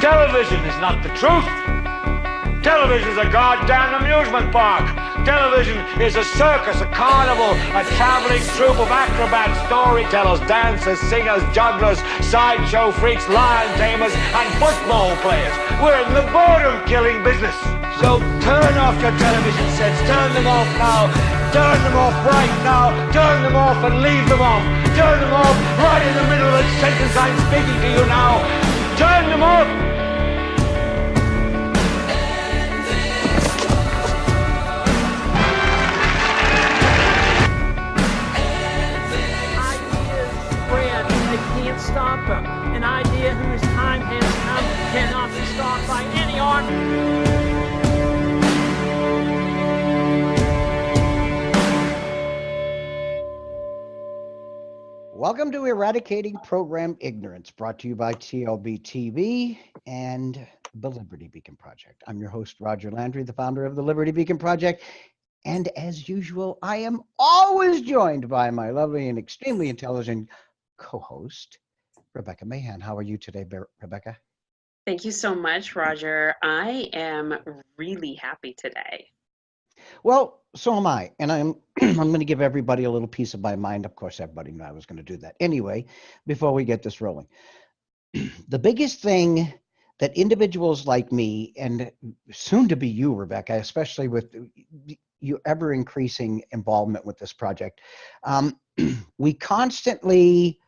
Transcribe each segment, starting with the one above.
Television is not the truth. Television is a goddamn amusement park. Television is a circus, a carnival, a traveling troupe of acrobats, storytellers, dancers, singers, jugglers, sideshow freaks, lion tamers, and football players. We're in the boredom-killing business. So turn off your television sets. Turn them off now. Turn them off right now. Turn them off and leave them off. Turn them off right in the middle of the sentence I'm speaking to you now. Turn them off. Stop them. An idea whose time has come cannot be stopped by any army. Welcome to Eradicating Program Ignorance, brought to you by TLBTV and the Liberty Beacon Project. I'm your host, Roger Landry, the founder of the Liberty Beacon Project. And as usual, I am always joined by my lovely and extremely intelligent co-host, Rebecca Mahan. How are you today, Rebecca? Thank you so much, Roger. I am really happy today. Well, so am I. And I'm going to give everybody a little piece of my mind. Of course, everybody knew I was going to do that. Anyway, before we get this rolling, the biggest thing that individuals like me, and soon to be you, Rebecca, especially with your ever increasing involvement with this project, we constantly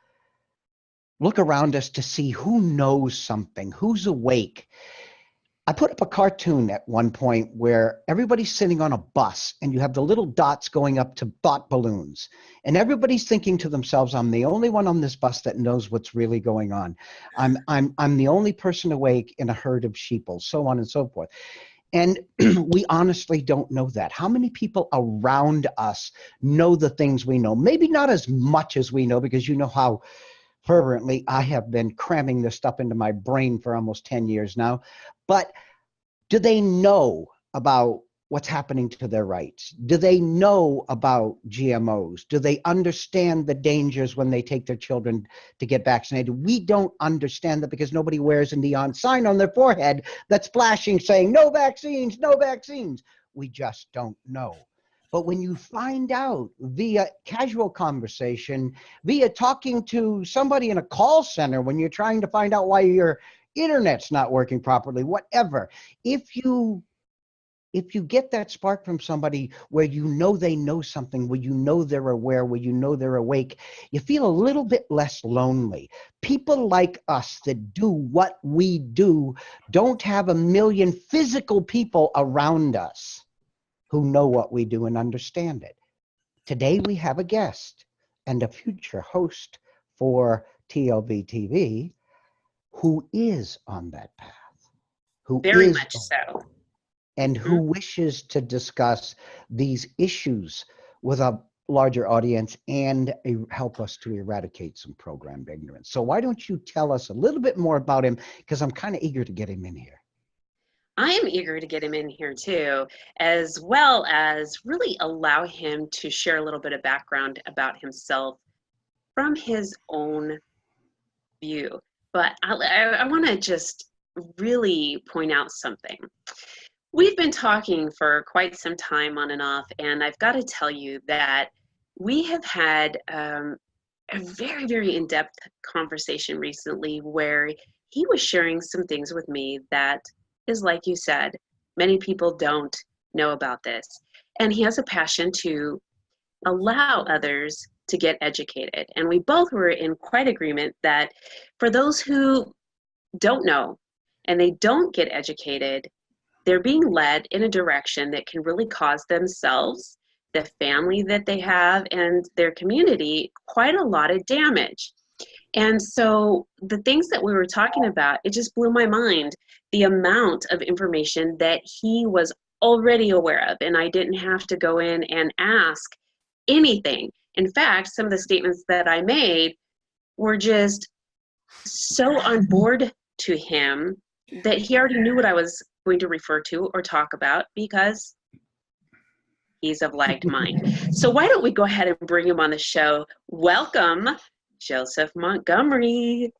look around us to see who knows something, who's awake. I put up a cartoon at one point where everybody's sitting on a bus and you have the little dots going up to thought balloons. And everybody's thinking to themselves, I'm the only one on this bus that knows what's really going on. I'm the only person awake in a herd of sheeple, so on and so forth. And we honestly don't know that. How many people around us know the things we know? Maybe not as much as we know, because you know how fervently I have been cramming this stuff into my brain for almost 10 years now. But do they know about what's happening to their rights? Do they know about GMOs? Do they understand the dangers when they take their children to get vaccinated? We don't understand that because nobody wears a neon sign on their forehead that's flashing saying, no vaccines, no vaccines. We just don't know. But when you find out via casual conversation, via talking to somebody in a call center when you're trying to find out why your internet's not working properly, whatever, if you get that spark from somebody where you know they know something, where you know they're aware, where you know they're awake, you feel a little bit less lonely. People like us that do what we do don't have a million physical people around us who know what we do and understand it. Today we have a guest and a future host for TLB TV who is on that path, who Very is much so. and who wishes to discuss these issues with a larger audience and help us to eradicate some programmed ignorance. So why don't you tell us a little bit more about him, because I'm kind of eager to get him in here. I am eager to get him in here too, as well as really allow him to share a little bit of background about himself from his own view. But I want to just really point out something. We've been talking for quite some time on and off, and I've got to tell you that we have had a very, very in-depth conversation recently where he was sharing some things with me that is, like you said, many people don't know about this. And he has a passion to allow others to get educated. And we both were in quite agreement that for those who don't know and they don't get educated, they're being led in a direction that can really cause themselves, the family that they have, and their community quite a lot of damage. And so the things that we were talking about, it just blew my mind, the amount of information that he was already aware of, and I didn't have to go in and ask anything. In fact, some of the statements that I made were just so on board to him that he already knew what I was going to refer to or talk about because he's of like mind. So why don't we go ahead and bring him on the show? Welcome, Joseph Montgomery.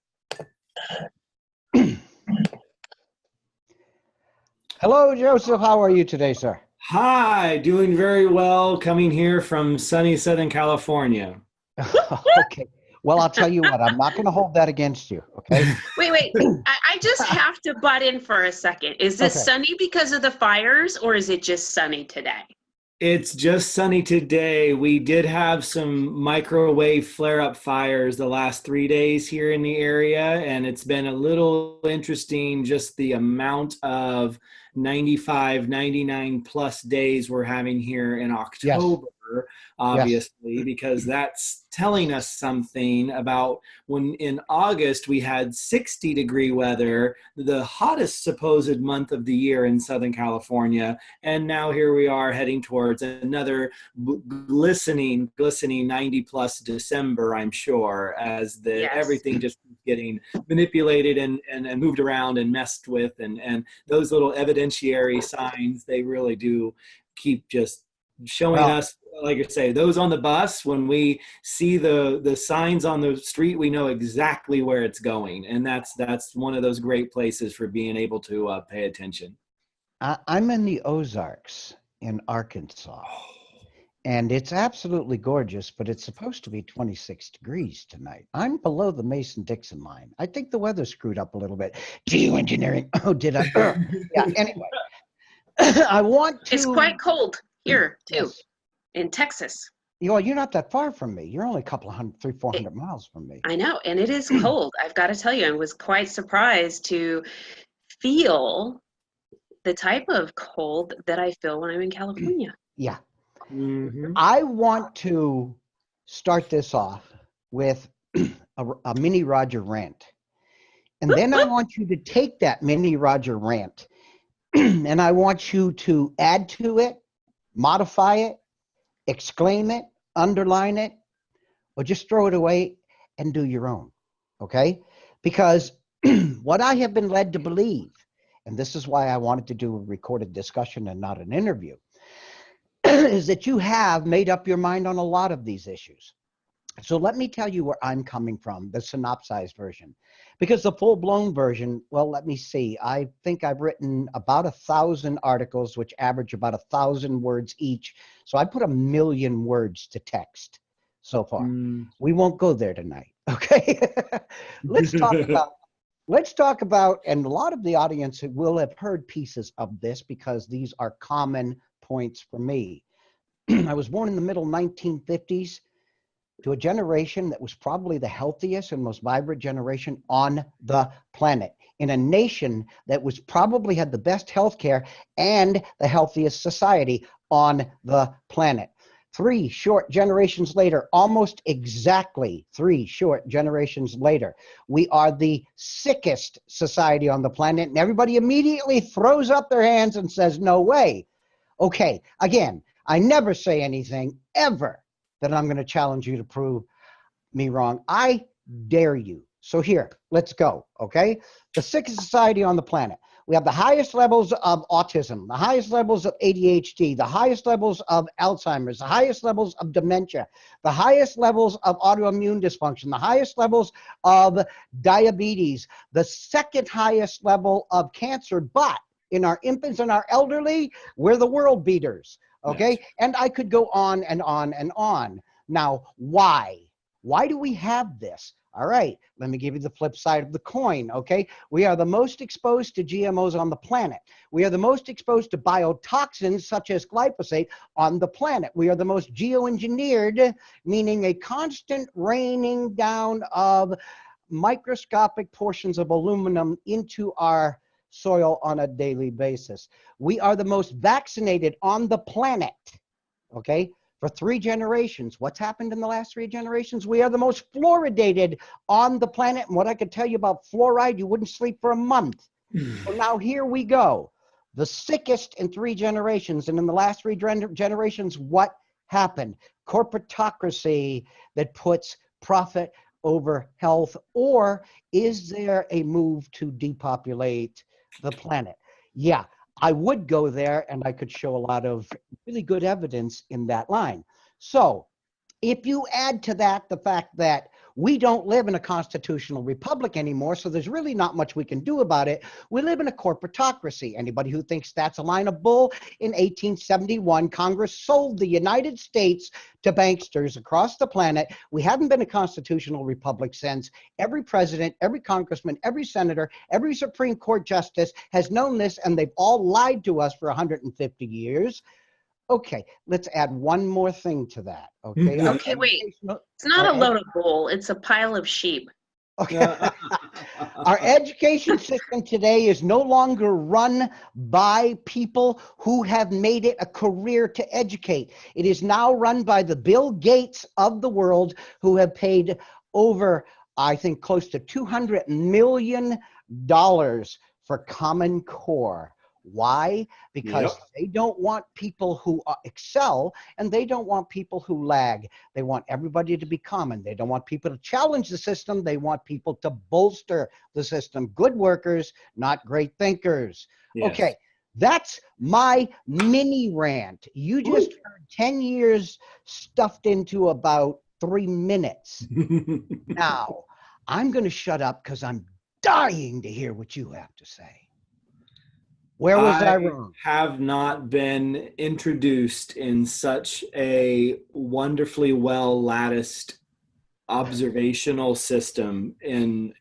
Hello, Joseph. How are you today, sir? Hi, doing very well, coming here from sunny Southern California. Okay. Well, I'll tell you what, I'm not going to hold that against you. Okay. Wait. I just have to butt in for a second. Is this Okay. sunny because of the fires, or is it just sunny today? It's just sunny today. We did have some microwave flare-up fires the last 3 days here in the area, and it's been a little interesting just the amount of 95, 99 plus days we're having here in Yes. October, Yes. obviously, because that's telling us something about when in August we had 60-degree weather, the hottest supposed month of the year in Southern California. And now here we are heading towards another glistening 90 plus December, I'm sure, as Yes. everything just getting manipulated and moved around and messed with. And those little evidentiary signs, they really do keep just showing Well, us, like I say, those on the bus, when we see the signs on the street, we know exactly where it's going. And that's one of those great places for being able to pay attention. I'm in the Ozarks in Arkansas, and it's absolutely gorgeous, but it's supposed to be 26 degrees tonight. I'm below the Mason-Dixon line. I think the weather screwed up a little bit. Geoengineering. Oh, did I? Yeah, anyway. I want to. It's quite cold here, too, Yes. in Texas. Well, you're not that far from me. You're only a couple of 300-400 miles from me. I know, and it is cold. I've got to tell you, I was quite surprised to feel the type of cold that I feel when I'm in California. Yeah. Mm-hmm. I want to start this off with a mini Roger rant. And then I want you to take that mini Roger rant and I want you to add to it, modify it, exclaim it, underline it, or just throw it away and do your own. Okay? Because what I have been led to believe, and this is why I wanted to do a recorded discussion and not an interview, is that you have made up your mind on a lot of these issues. So let me tell you where I'm coming from, the synopsized version. Because the full-blown version, well, let me see. I think I've written about 1,000 articles, which average about 1,000 words each. So I put 1 million words to text so far. We won't go there tonight, okay? Let's talk about, and a lot of the audience will have heard pieces of this because these are common points for me. I was born in the middle 1950s to a generation that was probably the healthiest and most vibrant generation on the planet, in a nation that was probably had the best healthcare and the healthiest society on the planet. 3 short generations later, almost exactly 3 short generations later, we are the sickest society on the planet, and everybody immediately throws up their hands and says, no way. Okay, again, I never say anything ever that I'm going to challenge you to prove me wrong. I dare you. So here, let's go, okay? The sickest society on the planet. We have the highest levels of autism, the highest levels of ADHD, the highest levels of Alzheimer's, the highest levels of dementia, the highest levels of autoimmune dysfunction, the highest levels of diabetes, the second highest level of cancer. But in our infants and our elderly, we're the world beaters. Okay. Yes. And I could go on and on and on. Now, why? Why do we have this? All right. Let me give you the flip side of the coin. Okay. We are the most exposed to GMOs on the planet. We are the most exposed to biotoxins such as glyphosate on the planet. We are the most geoengineered, meaning a constant raining down of microscopic portions of aluminum into our soil on a daily basis. We are the most vaccinated on the planet, okay, for 3 generations. What's happened in the last 3 generations? We are the most fluoridated on the planet. And what I could tell you about fluoride, you wouldn't sleep for a month. So now here we go. The sickest in 3 generations. And in the last 3 generations, what happened? Corporatocracy that puts profit over health. Or is there a move to depopulate the planet? Yeah, I would go there, and I could show a lot of really good evidence in that line. So if you add to that the fact that We don't live in a constitutional republic anymore, so there's really not much we can do about it. We live in a corporatocracy. Anybody who thinks that's a line of bull, in 1871, Congress sold the United States to banksters across the planet. We haven't been a constitutional republic since. Every president, every congressman, every senator, every Supreme Court justice has known this, and they've all lied to us for 150 years. Okay, let's add one more thing to that. Okay. Okay, wait. It's not a load of bull. It's a pile of sheep. Okay. Our education system today is no longer run by people who have made it a career to educate. It is now run by the Bill Gates of the world, who have paid over, I think, close to $200 million for Common Core. Why? Because they don't want people who excel, and they don't want people who lag. They want everybody to be common. They don't want people to challenge the system. They want people to bolster the system. Good workers, not great thinkers. Yes. Okay, that's my mini rant. You just heard 10 years stuffed into about 3 minutes. Now, I'm going to shut up because I'm dying to hear what you have to say. Where was I wrong? Have not been introduced in such a wonderfully well latticed observational system in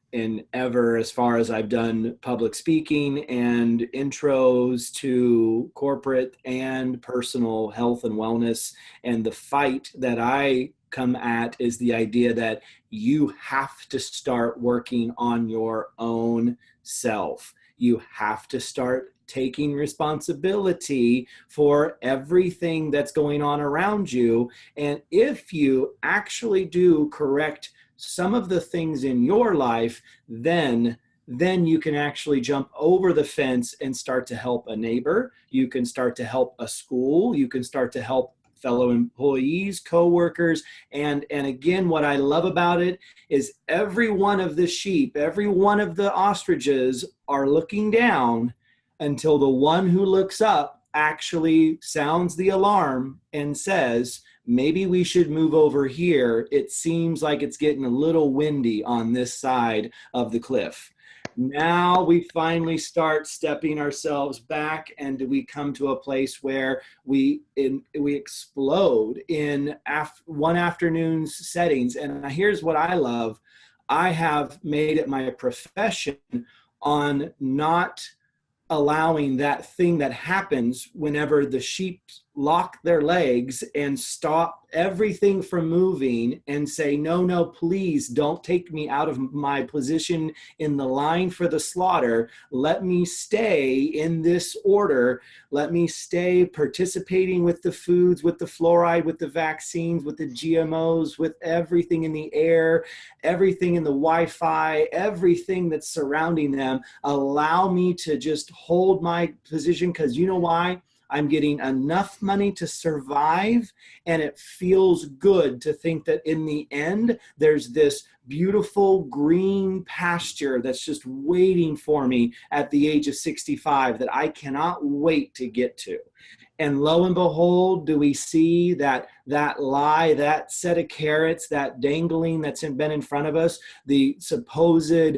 ever, as far as I've done public speaking and intros to corporate and personal health and wellness. And the fight that I come at is the idea that you have to start working on your own self. You have to start taking responsibility for everything that's going on around you. And if you actually do correct some of the things in your life, then you can actually jump over the fence and start to help a neighbor. You can start to help a school. You can start to help fellow employees, co-workers. And again, what I love about it is every one of the sheep, every one of the ostriches are looking down until the one who looks up actually sounds the alarm and says, maybe we should move over here. It seems like it's getting a little windy on this side of the cliff. Now we finally start stepping ourselves back, and we come to a place where we explode in one afternoon's settings. And here's what I love. I have made it my profession on not allowing that thing that happens whenever the sheep lock their legs and stop everything from moving and say, no, please don't take me out of my position in the line for the slaughter. Let me stay in this order. Let me stay participating with the foods, with the fluoride, with the vaccines, with the GMOs, with everything in the air, everything in the Wi-Fi, everything that's surrounding them. Allow me to just hold my position, because you know why? I'm getting enough money to survive, and it feels good to think that in the end, there's this beautiful green pasture that's just waiting for me at the age of 65 that I cannot wait to get to. And lo and behold, do we see that lie, that set of carrots, that dangling that's been in front of us, the supposed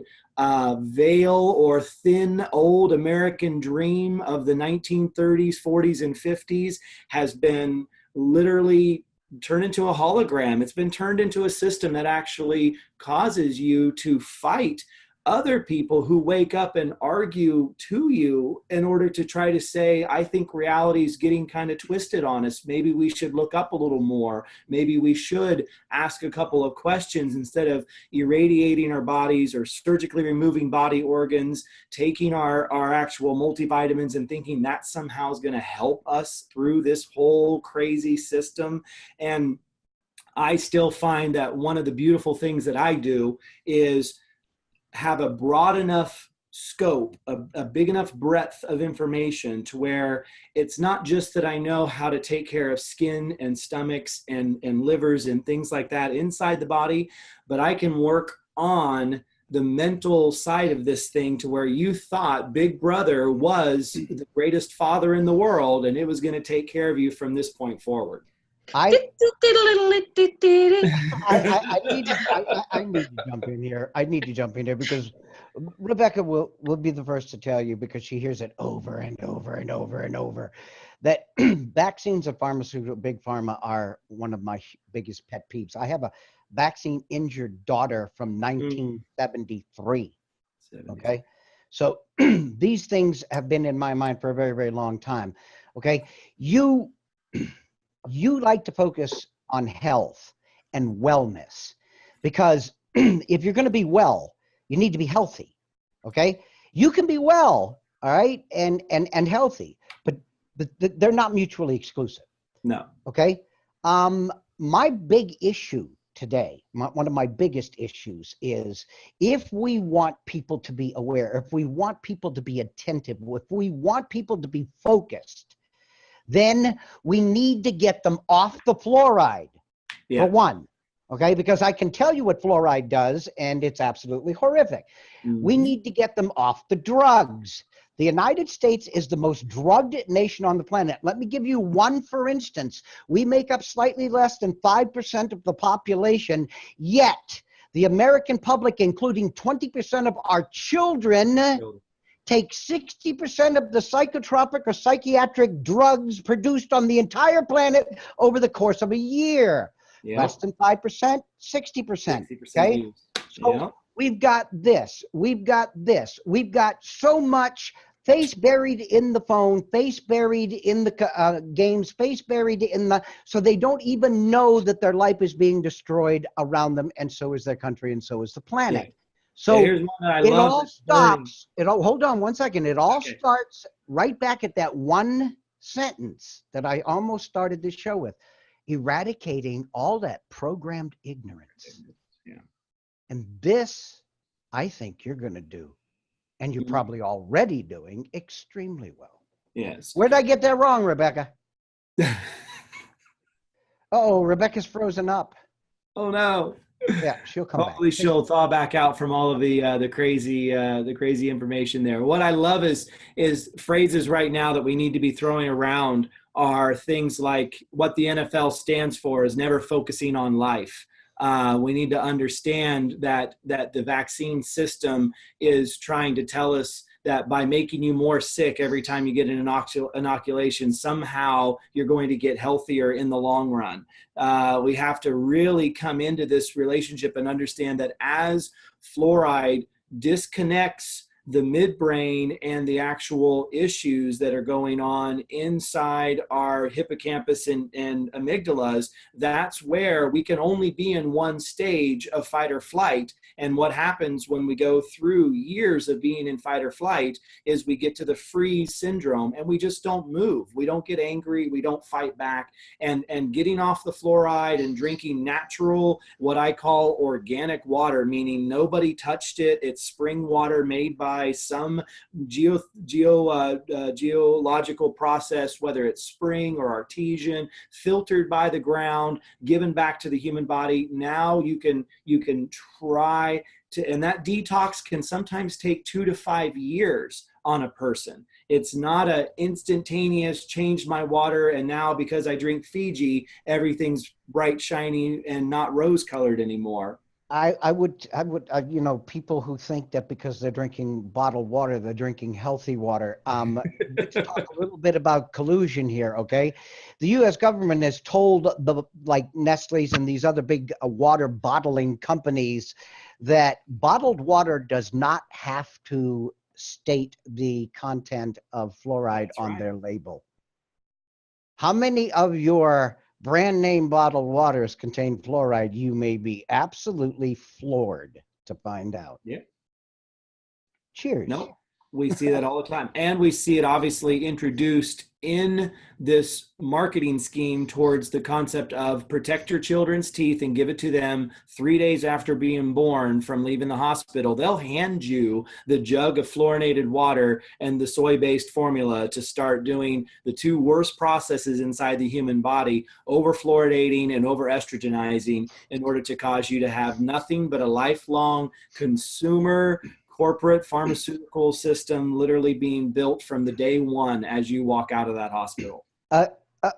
veil or thin old American dream of the 1930s, 40s, and 50s has been literally turned into a hologram. It's been turned into a system that actually causes you to fight other people who wake up and argue to you in order to try to say, I think reality is getting kind of twisted on us. Maybe we should look up a little more. Maybe we should ask a couple of questions instead of irradiating our bodies or surgically removing body organs, taking our actual multivitamins and thinking that somehow is going to help us through this whole crazy system. And I still find that one of the beautiful things that I do is have a broad enough scope, a big enough breadth of information to where it's not just that I know how to take care of skin and stomachs and livers and things like that inside the body, but I can work on the mental side of this thing to where you thought Big Brother was the greatest father in the world and it was going to take care of you from this point forward. I I need to jump in here. I need to jump in here because Rebecca will be the first to tell you, because she hears it over and over and over and over, that vaccines and pharmaceutical big pharma are one of my biggest pet peeves. I have a vaccine injured daughter from 1973. Okay. So these things have been in my mind for a very, very long time. Okay. You like to focus on health and wellness, because if you're going to be well, you need to be healthy. Okay. You can be well, all right, and healthy, but they're not mutually exclusive. No. Okay. My big issue today, one of my biggest issues is, if we want people to be aware, if we want people to be attentive, if we want people to be focused, then we need to get them off the fluoride, for one. Okay, because I can tell you what fluoride does, and it's absolutely horrific. We need to get them off the drugs. The United States is the most drugged nation on the planet. Let me give you one, for instance. We make up slightly less than 5% of the population, yet the American public, including 20% of our children, take 60% of the psychotropic or psychiatric drugs produced on the entire planet over the course of a year. Less than 5%, 60%. Okay, so we've got this. We've got so much face buried in the phone, face buried in the games, face buried in the, so they don't even know that their life is being destroyed around them, and so is their country, and so is the planet. So here's one that I it love all stops. Hold on one second. It all starts right back at that one sentence that I almost started this show with: eradicating all that programmed ignorance. And this, I think you're going to do, and you're probably already doing extremely well. Yes. Where did I get that wrong, Rebecca? Oh, Rebecca's frozen up. Oh no. Yeah, she'll come back. Hopefully she'll thaw back out from all of the crazy information there. What I love is phrases right now that we need to be throwing around are things like, what the NFL stands for is never focusing on life. We need to understand that the vaccine system is trying to tell us that by making you more sick every time you get an inoculation, somehow you're going to get healthier in the long run. We have to really come into this relationship and understand that as fluoride disconnects the midbrain and the actual issues that are going on inside our hippocampus and amygdalas, that's where we can only be in one stage of fight or flight. And what happens when we go through years of being in fight or flight is we get to the freeze syndrome and we just don't move. We don't get angry. We don't fight back. And getting off the fluoride and drinking natural, what I call organic water, meaning nobody touched it. It's spring water made by some geological process, whether it's spring or artesian, filtered by the ground, given back to the human body. Now you can try to, and that detox can sometimes take 2 to 5 years on a person. It's not a instantaneous change my water and now because I drink Fiji, everything's bright, shiny, and not rose colored anymore. I would, you know, people who think that because they're drinking bottled water, they're drinking healthy water. Let's talk a little bit about collusion here, okay? The U.S. government has told like Nestle's and these other big water bottling companies that bottled water does not have to state the content of fluoride on their label. How many of your brand name bottled waters contain fluoride? You may be absolutely floored to find out. Yeah. Cheers. No, we see that all the time. And we see it obviously introduced in this marketing scheme towards the concept of protect your children's teeth and give it to them 3 days after being born from leaving the hospital. They'll hand you the jug of fluorinated water and the soy-based formula to start doing the 2 worst processes inside the human body, over-fluoridating and over-estrogenizing, in order to cause you to have nothing but a lifelong consumer corporate pharmaceutical system literally being built from the day one as you walk out of that hospital.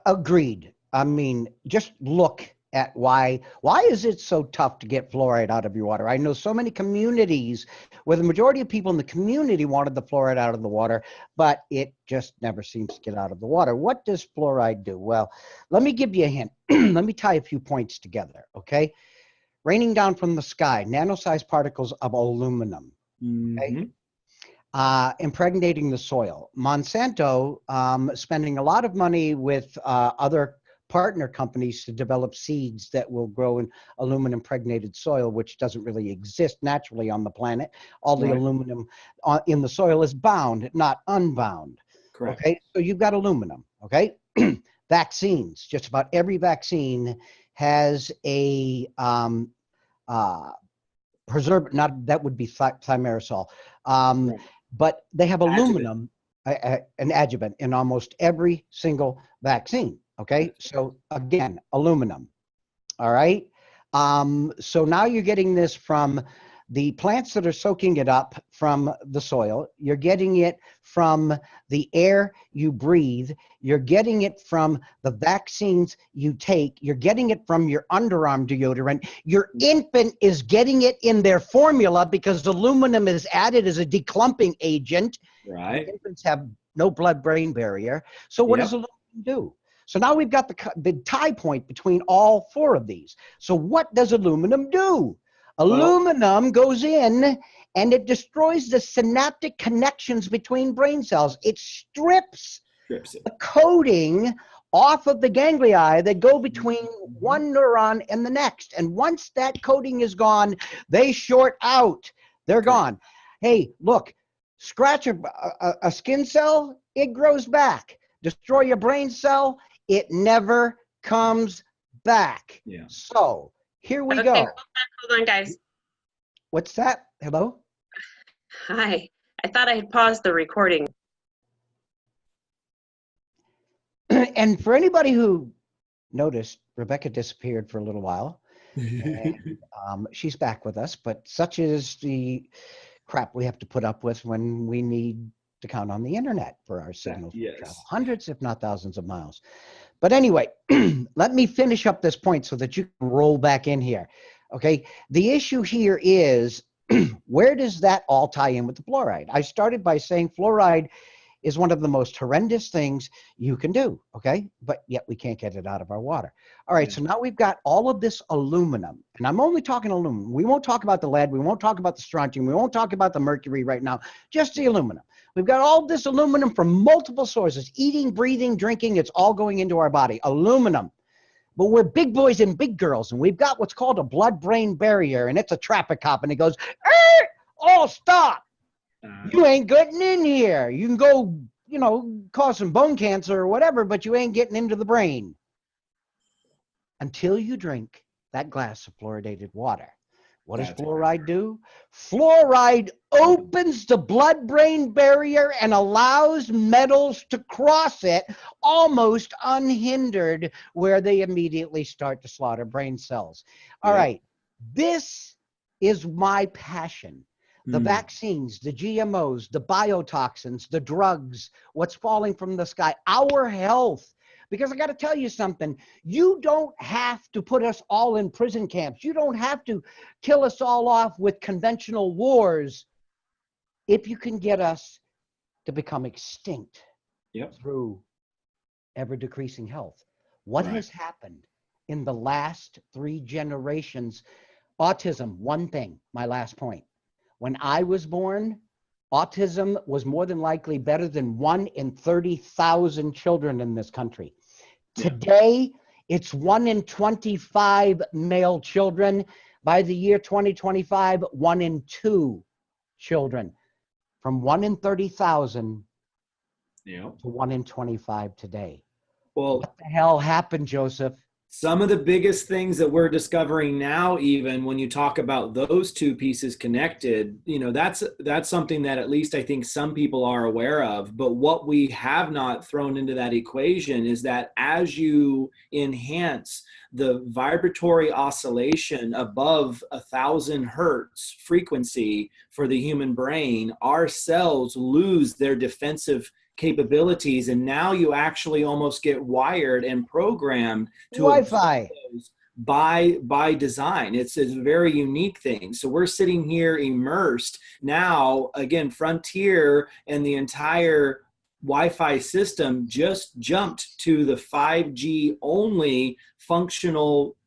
Agreed. I mean, just look at why is it so tough to get fluoride out of your water? I know so many communities where the majority of people in the community wanted the fluoride out of the water, but it just never seems to get out of the water. What does fluoride do? Well, let me give you a hint. Let me tie a few points together, okay? Raining down from the sky, nano-sized particles of aluminum, okay? Impregnating the soil. Monsanto spending a lot of money with other partner companies to develop seeds that will grow in aluminum impregnated soil, which doesn't really exist naturally on the planet. All the aluminum in the soil is bound, not unbound. Correct. Okay, so you've got aluminum. Okay, vaccines. Just about every vaccine has a preservative. Not that would be thimerosal, but they have aluminum, an adjuvant in almost every single vaccine. Okay, so again, aluminum. All right. So now you're getting this from the plants that are soaking it up from the soil. You're getting it from the air you breathe. You're getting it from the vaccines you take. You're getting it from your underarm deodorant. Your infant is getting it in their formula because aluminum is added as a declumping agent. Right. Infants have no blood-brain barrier. So what does aluminum do? So now we've got the tie point between all four of these. So what does aluminum do? Aluminum goes in and it destroys the synaptic connections between brain cells. It strips it. the coating off of the ganglia that go between one neuron and the next. And once that coating is gone, they short out. They're gone. Hey, look, scratch a skin cell, it grows back. Destroy your brain cell, it never comes back. Yeah. So here we Okay, go. hold on, guys. What's that? Hello? Hi. I thought I had paused the recording. And for anybody who noticed, Rebecca disappeared for a little while. And, she's back with us, but such is the crap we have to put up with when we need to count on the internet for our signals to travel hundreds, if not thousands of miles. But anyway, let me finish up this point so that you can roll back in here. Okay, the issue here is where does that all tie in with the fluoride? I started by saying fluoride is one of the most horrendous things you can do, okay? But yet we can't get it out of our water. All right, so now we've got all of this aluminum, and I'm only talking aluminum. We won't talk about the lead, we won't talk about the strontium, we won't talk about the mercury right now, just the aluminum. We've got all this aluminum from multiple sources, eating, breathing, drinking, it's all going into our body, aluminum. But we're big boys and big girls, and we've got what's called a blood-brain barrier, and it's a traffic cop, and it goes, oh, stop. You ain't getting in here. You can go, you know, cause some bone cancer or whatever, but you ain't getting into the brain until you drink that glass of fluoridated water. What does fluoride do? Fluoride opens the blood-brain barrier and allows metals to cross it almost unhindered, where they immediately start to slaughter brain cells. All right, this is my passion. The vaccines, the GMOs, the biotoxins, the drugs, what's falling from the sky, our health. Because I got to tell you something, you don't have to put us all in prison camps. You don't have to kill us all off with conventional wars if you can get us to become extinct through ever-decreasing health. What has happened in the last 3 generations? Autism, one thing, my last point. When I was born, autism was more than likely better than 1 in 30,000 children in this country. Today, it's 1 in 25 male children. By the year 2025, 1 in 2 children. From 1 in 30,000 to 1 in 25 today. Well, what the hell happened, Joseph? Some of the biggest things that we're discovering now, even when you talk about those two pieces connected, you know, that's something that at least I think some people are aware of. But what we have not thrown into that equation is that as you enhance the vibratory oscillation above 1,000 hertz frequency for the human brain, our cells lose their defensive capabilities, and now you actually almost get wired and programmed to Wi-Fi. those by design. It's a very unique thing. So we're sitting here immersed now. Again, Frontier and the entire Wi-Fi system just jumped to the 5G only functional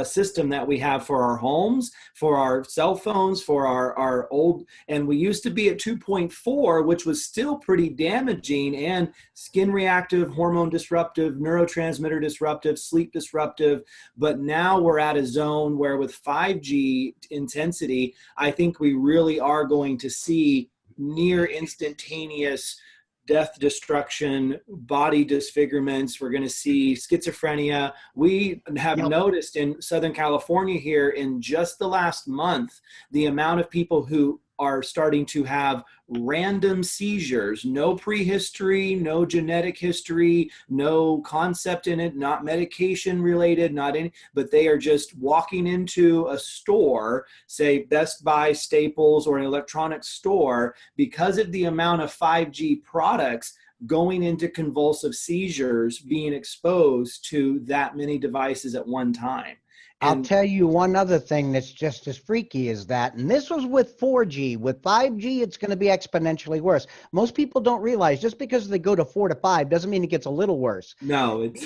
system that we have for our homes, for our cell phones, for our old, and we used to be at 2.4, which was still pretty damaging and skin reactive, hormone disruptive, neurotransmitter disruptive, sleep disruptive. But now we're at a zone where with 5G intensity, I think we really are going to see near instantaneous death, destruction, body disfigurements. We're going to see schizophrenia. We have noticed in Southern California here in just the last month, the amount of people who are starting to have random seizures, no prehistory, no genetic history, no concept in it, not medication related, not any, but they are just walking into a store, say Best Buy, Staples, or an electronics store, because of the amount of 5G products going into convulsive seizures, being exposed to that many devices at one time. I'll tell you one other thing that's just as freaky as that, and this was with 4G. With 5G, it's going to be exponentially worse. Most people don't realize just because they go to 4 to 5 doesn't mean it gets a little worse. No, it's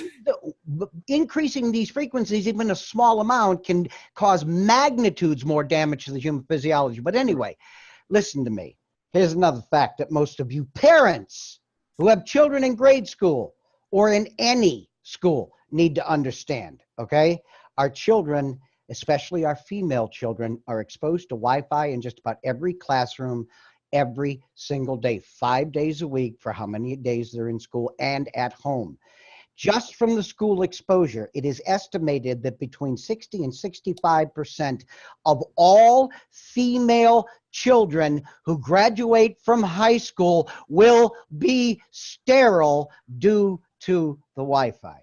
increasing these frequencies, even a small amount, can cause magnitudes more damage to the human physiology. But anyway, listen to me. Here's another fact that most of you parents who have children in grade school or in any school need to understand, okay? Our children, especially our female children, are exposed to Wi-Fi in just about every classroom every single day, 5 days a week for how many days they're in school and at home. Just from the school exposure, it is estimated that between 60 and 65% of all female children who graduate from high school will be sterile due to the Wi-Fi.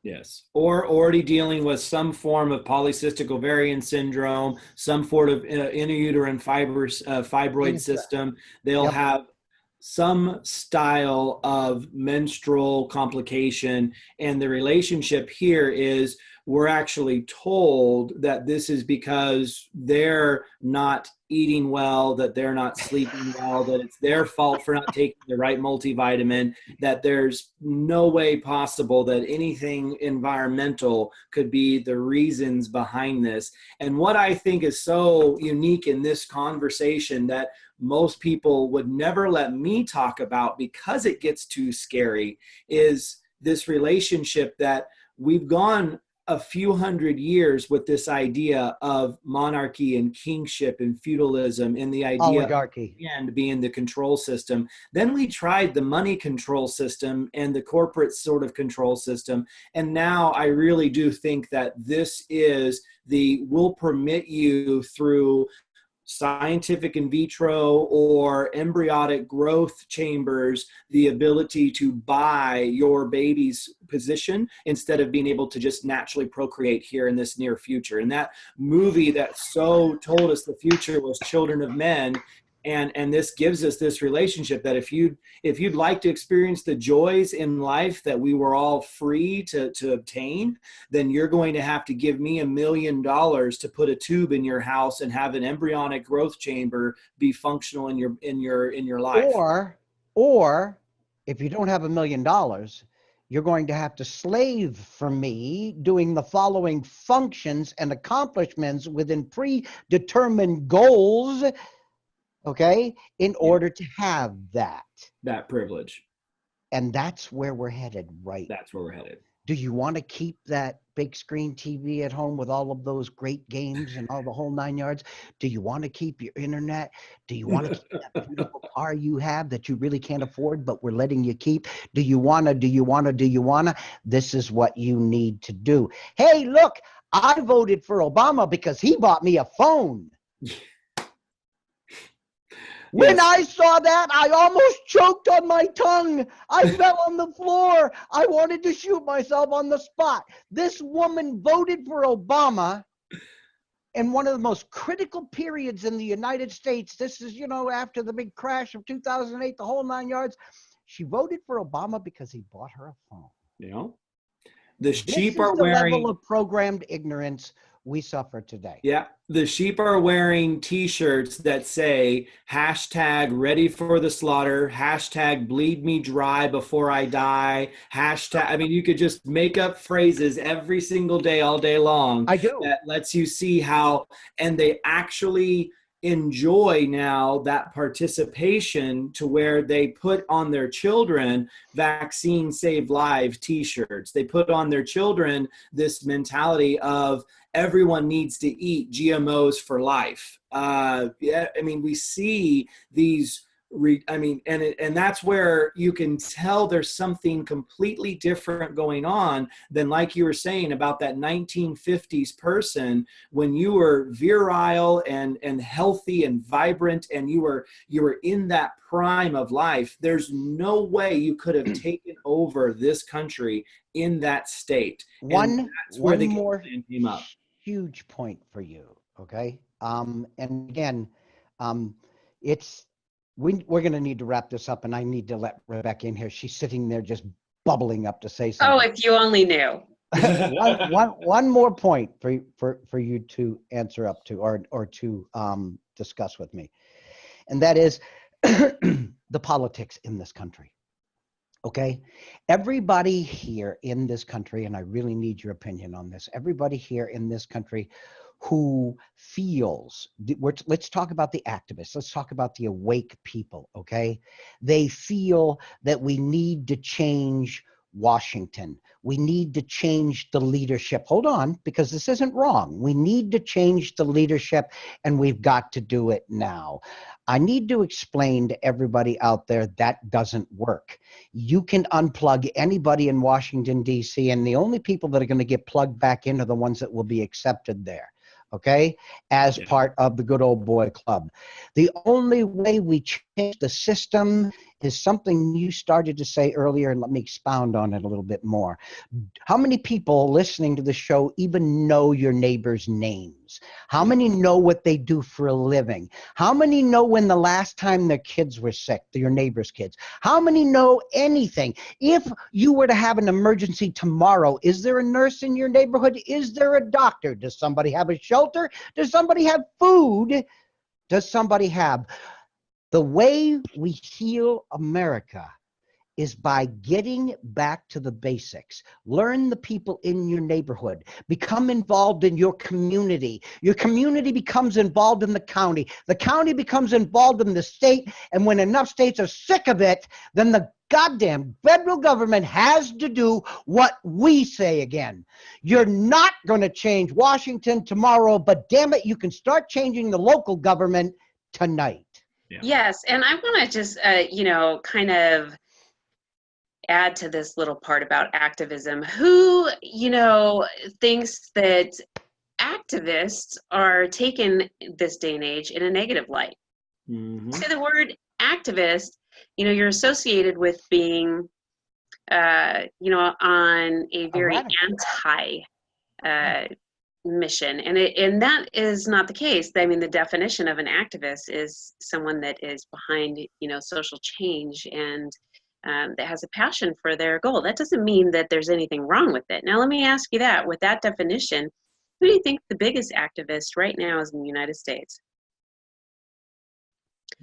Yes, or already dealing with some form of polycystic ovarian syndrome, some sort of intrauterine fibroid system. They'll have some style of menstrual complication. And the relationship here is we're actually told that this is because they're not eating well, that they're not sleeping well, that it's their fault for not taking the right multivitamin, that there's no way possible that anything environmental could be the reasons behind this. And what I think is so unique in this conversation that most people would never let me talk about because it gets too scary is this relationship that we've gone a few hundred years with this idea of monarchy and kingship and feudalism and the idea oligarchy and being the control system. Then we tried the money control system and the corporate sort of control system. And now I really do think that this is will permit you through scientific in vitro or embryonic growth chambers, the ability to buy your baby's position instead of being able to just naturally procreate here in this near future. And that movie that so told us the future was Children of Men. And this gives us this relationship that if you'd like to experience the joys in life that we were all free to obtain, then you're going to have to give me $1 million to put a tube in your house and have an embryonic growth chamber be functional in your life. Or if you don't have $1 million, you're going to have to slave for me doing the following functions and accomplishments within predetermined goals, okay, in order to have that privilege. And that's where we're headed, right? That's where we're headed. Do you want to keep that big screen TV at home with all of those great games and all the whole 9 yards? Do you want to keep your internet? Do you want to keep that beautiful car you have that you really can't afford, but we're letting you keep? Do you want to? This is what you need to do. Hey, look, I voted for Obama because he bought me a phone. When I saw that, I almost choked on my tongue. I fell on the floor. I wanted to shoot myself on the spot. This woman voted for Obama in one of the most critical periods in the United States. This is, after the big crash of 2008, the whole 9 yards. She voted for Obama because he bought her a phone. Yeah. The This sheep is are the level wearing, of programmed ignorance we suffer today. yeah, the sheep are wearing t-shirts that say hashtag ready for the slaughter, hashtag bleed me dry before I die, hashtag, I mean, you could just make up phrases every single day, all day long, I do. that lets you see how, and they actually enjoy now that participation to where they put on their children vaccine save lives t-shirts. They put on their children this mentality of everyone needs to eat GMOs for life. Yeah, I mean, we see these. And that's where you can tell there's something completely different going on than, like you were saying, about that 1950s person when you were virile and healthy and vibrant, and you were in that prime of life. There's no way you could have taken over this country in that state. And that's where the One more game plan came up. huge point for you. Okay. And again, it's we're going to need to wrap this up, and I need to let Rebecca in here. She's sitting there just bubbling up to say Oh, something. if you only knew. One more point for you to answer up to, or to discuss with me, and that is the politics in this country. Okay, everybody here in this country, and I really need your opinion on this. Everybody here in this country who feels, let's talk about the activists, let's talk about the awake people. Okay, they feel that we need to change Washington. We need to change the leadership. Hold on, because this isn't wrong. We need to change the leadership, and we've got to do it now. I need to explain to everybody out there that doesn't work. You can unplug anybody in Washington, D.C., and the only people that are going to get plugged back in are the ones that will be accepted there, okay, as part of the good old boy club. The only way we change the system is something you started to say earlier, and let me expound on it a little bit more. How many people listening to the show even know your neighbors' names? How many know what they do for a living? How many know when the last time their kids were sick, your neighbors' kids? How many know anything? If you were to have an emergency tomorrow, is there a nurse in your neighborhood? Is there a doctor? Does somebody have a shelter? Does somebody have food? Does somebody have? The way we heal America is by getting back to the basics. Learn the people in your neighborhood. Become involved in your community. Your community becomes involved in the county. The county becomes involved in the state. And when enough states are sick of it, then the goddamn federal government has to do what we say again. You're not going to change Washington tomorrow, but damn it, you can start changing the local government tonight. Yeah. Yes, and I want to just, kind of add to this little part about activism. Who, thinks that activists are taken this day and age in a negative light? Mm-hmm. So the word activist, you're associated with being, on a very anti mission, and that is not the case. I mean, the definition of an activist is someone that is behind, social change and that has a passion for their goal. That doesn't mean that there's anything wrong with it. Now, let me ask you that. With that definition, who do you think the biggest activist right now is in the United States?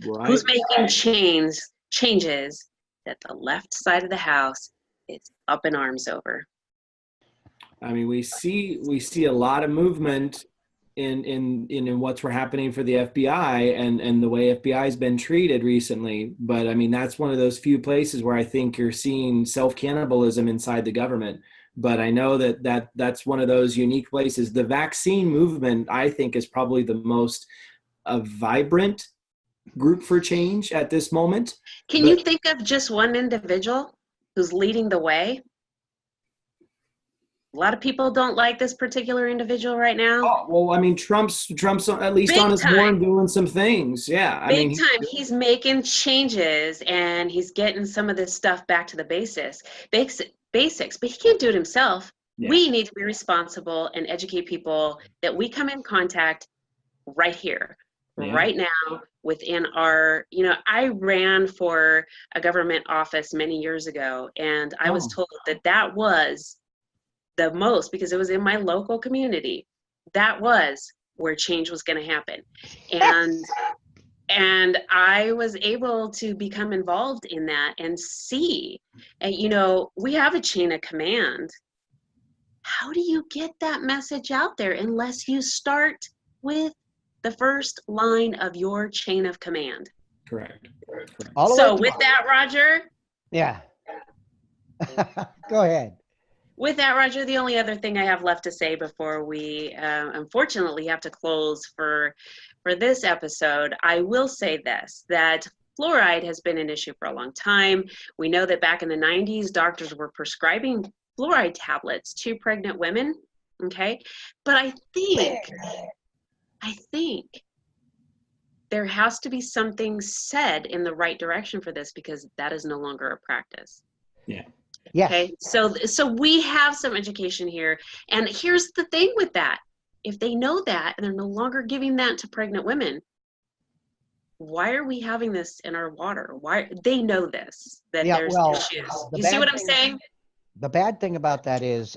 Right. Who's making changes that the left side of the house is up in arms over? I mean, we see a lot of movement in what's happening for the FBI and the way FBI has been treated recently. But I mean, that's one of those few places where I think you're seeing self-cannibalism inside the government. But I know that's one of those unique places. The vaccine movement, I think, is probably the most vibrant group for change at this moment. Can you think of just one individual who's leading the way? A lot of people don't like this particular individual right now. Oh, well, I mean, Trump's at least Big on his time. horn doing some things. Yeah. Big time. He's making changes and he's getting some of this stuff back to the basics, but he can't do it himself. Yeah. We need to be responsible and educate people that we come in contact right here, right now within our, I ran for a government office many years ago, and I was told that was the most, because it was in my local community, that was where change was going to happen. And I was able to become involved in that and see, and we have a chain of command. How do you get that message out there unless you start with the first line of your chain of command? Correct. So with that, Roger. Yeah. Go ahead. With that, Roger, the only other thing I have left to say before we unfortunately have to close for this episode, I will say this, that fluoride has been an issue for a long time. We know that back in the 90s, doctors were prescribing fluoride tablets to pregnant women, okay? But I think there has to be something said in the right direction for this, because that is no longer a practice. Yeah. Yes. Okay, so we have some education here. And here's the thing with that. If they know that and they're no longer giving that to pregnant women, why are we having this in our water? Why they know this, that there's issues. You see what I'm saying? The bad thing about that is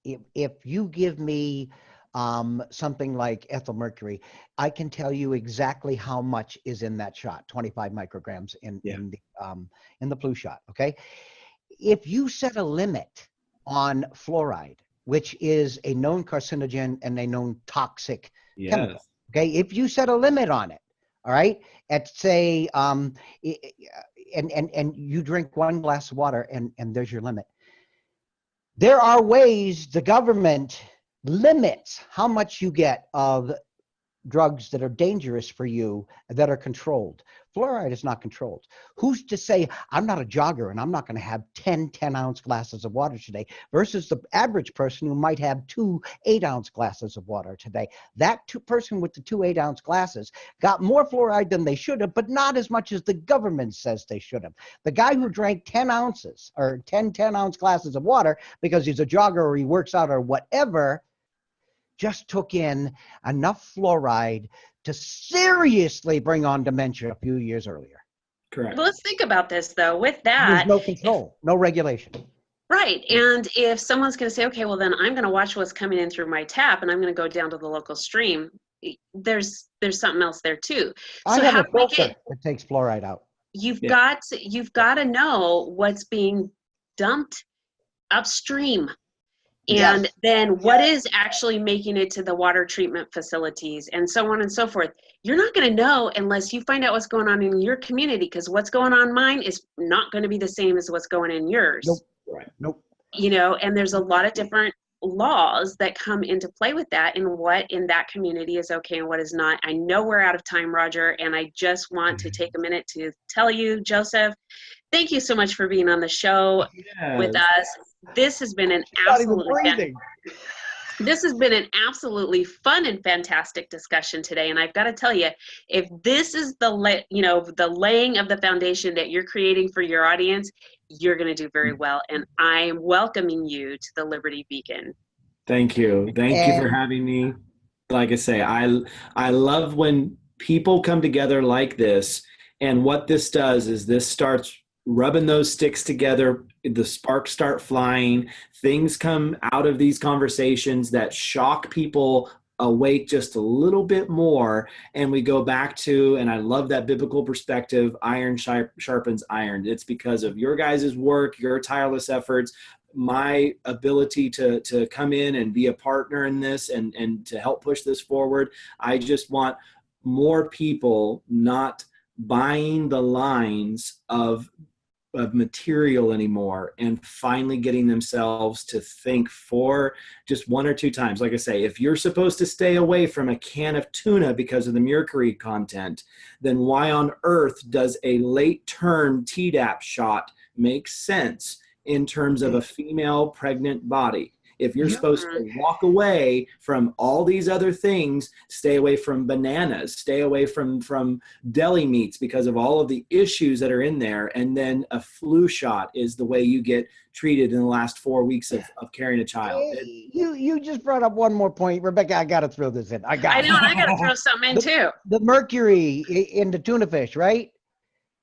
if you give me something like ethyl mercury, I can tell you exactly how much is in that shot, 25 micrograms in the flu shot. Okay. If you set a limit on fluoride, which is a known carcinogen and a known toxic chemical, okay, if you set a limit on it, all right, at say, and you drink 1 glass of water and there's your limit. There are ways the government limits how much you get of drugs that are dangerous for you that are controlled. Fluoride is not controlled. Who's to say I'm not a jogger and I'm not going to have 10-ounce glasses of water today versus the average person who might have 2 8-ounce glasses of water today? That person with the 2 8-ounce glasses got more fluoride than they should have, but not as much as the government says they should have. The guy who drank 10 ounces or 10-ounce glasses of water because he's a jogger or he works out or whatever just took in enough fluoride to seriously bring on dementia a few years earlier. Correct. Well, let's think about this, though. With that, there's no control, no regulation. Right. And if someone's going to say, okay, well, then I'm going to watch what's coming in through my tap and I'm going to go down to the local stream, there's something else there, too. I have a filter that takes fluoride out. You've got to know what's being dumped upstream. And then what is actually making it to the water treatment facilities and so on and so forth. You're not going to know unless you find out what's going on in your community, because what's going on in mine is not going to be the same as what's going in yours. Nope. Right. Nope. And there's a lot of different laws that come into play with that and what in that community is okay and what is not. I know we're out of time, Roger, and I just want to take a minute to tell you, Joseph, thank you so much for being on the show with us. This has been an absolutely fun and fantastic discussion today. And I've got to tell you, if this is the laying of the foundation that you're creating for your audience, you're going to do very well. And I'm welcoming you to the Liberty Beacon. Thank you. Thank you for having me. Like I say, I love when people come together like this. And what this does is this starts rubbing those sticks together, the sparks start flying, things come out of these conversations that shock people awake just a little bit more, and we go back to, and I love that biblical perspective, iron sharpens iron. It's because of your guys' work, your tireless efforts, my ability to come in and be a partner in this and to help push this forward. I just want more people not buying the lines of material anymore and finally getting themselves to think for just 1 or 2 times. Like I say, if you're supposed to stay away from a can of tuna because of the mercury content, then why on earth does a late term Tdap shot make sense in terms of a female pregnant body? If you're supposed to walk away from all these other things, stay away from bananas, stay away from deli meats because of all of the issues that are in there, and then a flu shot is the way you get treated in the last 4 weeks of carrying a child. You just brought up one more point, Rebecca. I got to throw this in. I know, and I got to throw something in too. The mercury in the tuna fish, right?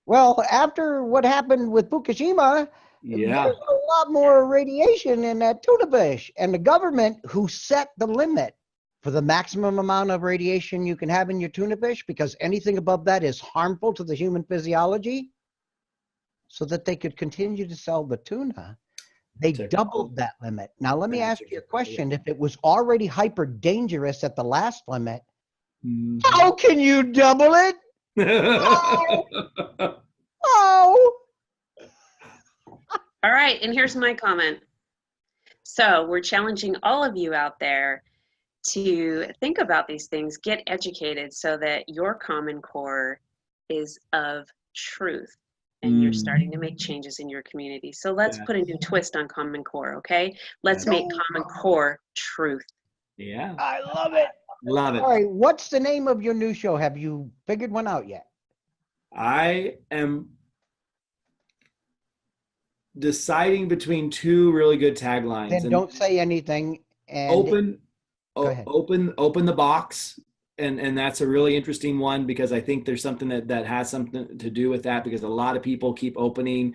Well, after what happened with Fukushima, Yeah. There's a lot more radiation in that tuna fish. And the government, who set the limit for the maximum amount of radiation you can have in your tuna fish, because anything above that is harmful to the human physiology, so that they could continue to sell the tuna, they doubled that limit. Now, let me ask you a question. If it was already hyper dangerous at the last limit, how can you double it? Oh! All right, and here's my comment. So we're challenging all of you out there to think about these things, get educated so that your Common Core is of truth and you're starting to make changes in your community. So let's put a new twist on Common Core, okay? Let's make Common Core truth. Yeah. I love it. Love it. All right, what's the name of your new show? Have you figured one out yet? I am deciding between two really good taglines. Then don't say anything. And open Go ahead. open the box, and that's a really interesting one, because I think there's something that has something to do with that, because a lot of people keep opening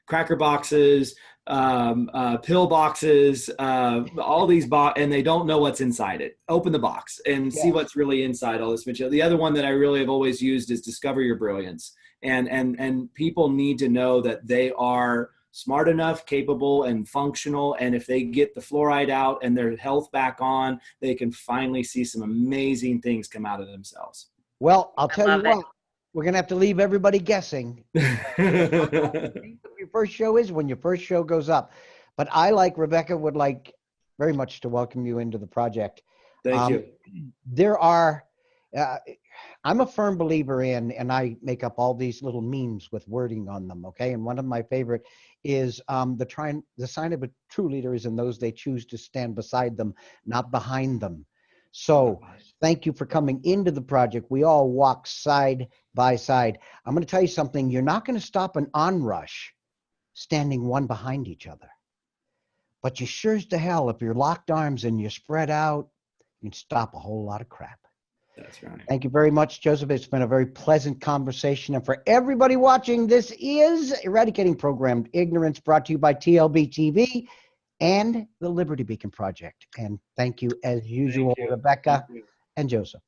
cracker boxes, pill boxes, all these and they don't know what's inside it. Open the box and see what's really inside all this material. The other one that I really have always used is discover your brilliance, and people need to know that they are smart enough, capable, and functional. And if they get the fluoride out and their health back on, they can finally see some amazing things come out of themselves. Well, I'll tell you what, we're going to have to leave everybody guessing. Your first show is when your first show goes up. But I, like Rebecca, would like very much to welcome you into the project. Thank you. There are, I'm a firm believer in, and I make up all these little memes with wording on them, okay? And one of my favorite is the sign of a true leader is in those they choose to stand beside them, not behind them. So thank you for coming into the project. We all walk side by side. I'm going to tell you something. You're not going to stop an onrush standing one behind each other. But you sure as to hell, if you're locked arms and you're spread out, you can stop a whole lot of crap. That's right. Thank you very much, Joseph. It's been a very pleasant conversation. And for everybody watching, this is Eradicating Programmed Ignorance, brought to you by TLB TV and the Liberty Beacon Project. And thank you, as usual, Rebecca and Joseph.